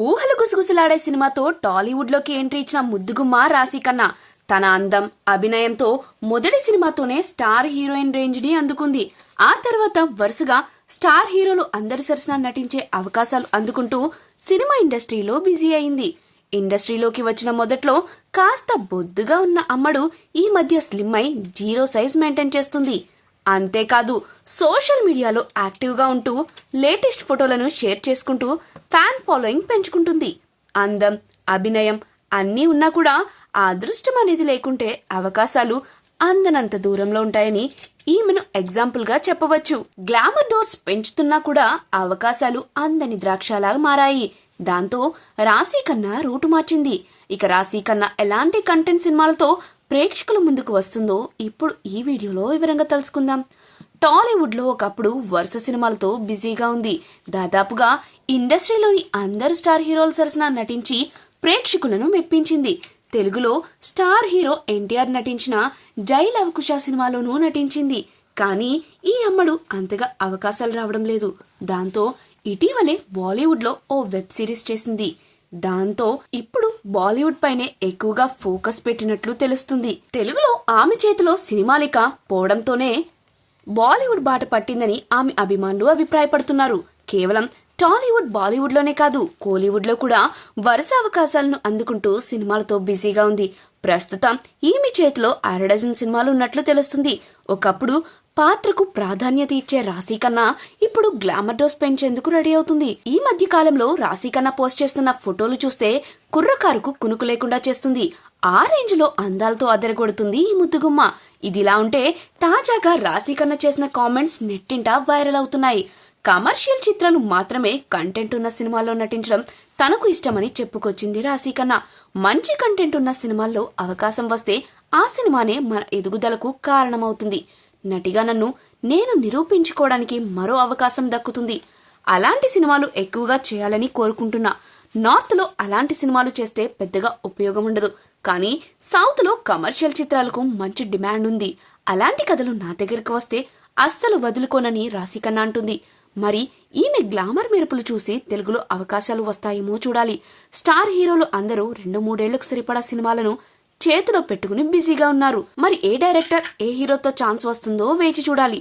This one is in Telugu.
ఊహలు గుసగుసలాడే సినిమాతో టాలీవుడ్ లోకి ఎంట్రీ ఇచ్చిన ముద్దుగుమ్మ రాశిఖన్నా తన అందం అభినయంతో మొదటి సినిమాతోనే స్టార్ హీరోయిన్ రేంజ్ ని అందుకుంది. ఆ తర్వాత వరుసగా స్టార్ హీరోలు అందరి సరసన నటించే అవకాశాలు అందుకుంటూ సినిమా ఇండస్ట్రీలో బిజీ అయింది. ఇండస్ట్రీలోకి వచ్చిన మొదట్లో కాస్త బొద్దుగా ఉన్న అమ్మడు ఈ మధ్య స్లిమ్ అయి జీరో సైజ్ మెయింటైన్ చేస్తుంది. అంతేకాదు సోషల్ మీడియాలో యాక్టివ్గా ఉంటూ లేటెస్ట్ ఫోటోలను షేర్ చేసుకుంటూ ఫ్యాన్ ఫాలోయింగ్ పెంచుకుంటుంది. అందం అభినయం అన్నీ ఉన్నా కూడా ఆ అదృష్టం అనేది లేకుంటే అవకాశాలు అందనంత దూరంలో ఉంటాయని ఈమెను ఎగ్జాంపుల్ గా చెప్పవచ్చు. గ్లామర్ డోర్స్ పెంచుతున్నా కూడా అవకాశాలు అందని ద్రాక్షలాగా మారాయి. దాంతో రాశిఖన్నా రూటు మార్చింది. ఇక రాశిఖన్నా ఎలాంటి కంటెంట్ సినిమాలతో ప్రేక్షకుల ముందుకు వస్తుందో ఇప్పుడు ఈ వీడియోలో వివరంగా తెలుసుకుందాం. టాలీవుడ్ లో ఒకప్పుడు వరుస సినిమాలతో బిజీగా ఉంది. దాదాపుగా ఇండస్ట్రీలోని అందరు స్టార్ హీరోల సరసన నటించి ప్రేక్షకులను మెప్పించింది. తెలుగులో స్టార్ హీరో ఎన్టీఆర్ నటించిన జై లవకుశ సినిమాలోనూ నటించింది. కానీ ఈ అమ్మడు అంతగా అవకాశాలు రావడం లేదు. దాంతో ఇటీవలే బాలీవుడ్ లో ఓ వెబ్ సిరీస్ చేసింది. దాంతో ఇప్పుడు బాలీవుడ్ పైనే ఎక్కువగా ఫోకస్ పెట్టినట్లు తెలుస్తుంది. తెలుగులో ఆమె చేతిలో సినిమాలిక పోవడంతోనే బాలీవుడ్ బాట పట్టిందని ఆమె అభిమానులు అభిప్రాయపడుతున్నారు. కేవలం టాలీవుడ్ బాలీవుడ్ లోనే కాదు కోలీవుడ్ లో కూడా వరుస అవకాశాలను అందుకుంటూ సినిమాలతో బిజీగా ఉంది. ప్రస్తుతం ఈమె చేతిలో 6 డజన్ సినిమాలు ఉన్నట్లు తెలుస్తుంది. ఒకప్పుడు పాత్రకు ప్రాధాన్యత ఇచ్చే రాశిఖన్నా ఇప్పుడు గ్లామర్ డోస్ పెంచేందుకు రెడీ అవుతుంది. ఈ మధ్య కాలంలో రాశిఖన్నా పోస్ట్ చేస్తున్న ఫోటోలు చూస్తే కుర్రకారుకు కునుకు లేకుండా చేస్తుంది. ఆ రేంజ్ లో అందాలతో అదరగొడుతుంది ఈ ముద్దుగుమ్మ. ఇదిలా ఉంటే తాజాగా రాశిఖన్నా చేసిన కామెంట్స్ నెట్టింట వైరల్ అవుతున్నాయి. కమర్షియల్ చిత్రాలు మాత్రమే కంటెంట్ ఉన్న సినిమాల్లో నటించడం తనకు ఇష్టమని చెప్పుకొచ్చింది రాశిఖన్నా. మంచి కంటెంట్ ఉన్న సినిమాల్లో అవకాశం వస్తే ఆ సినిమానే మన ఎదుగుదలకు కారణమవుతుంది. నటిగా నేను నిరూపించుకోవడానికి మరో అవకాశం దక్కుతుంది. అలాంటి సినిమాలు ఎక్కువగా చేయాలని కోరుకుంటున్నా. నార్త్ లో అలాంటి సినిమాలు చేస్తే పెద్దగా ఉపయోగం ఉండదు. కానీ సౌత్ లో కమర్షియల్ చిత్రాలకు మంచి డిమాండ్ ఉంది. అలాంటి కథలు నా దగ్గరకు వస్తే అస్సలు వదులుకోనని రాశిఖన్నా అంటుంది. మరి ఈమె గ్లామర్ మెరుపులు చూసి తెలుగులో అవకాశాలు వస్తాయేమో చూడాలి. స్టార్ హీరోలు అందరూ 2-3 ఏళ్లకు సరిపడా సినిమాలను చేతిలో పెట్టుకుని బిజీగా ఉన్నారు. మరి ఏ డైరెక్టర్ ఏ హీరోతో ఛాన్స్ వస్తుందో వేచి చూడాలి.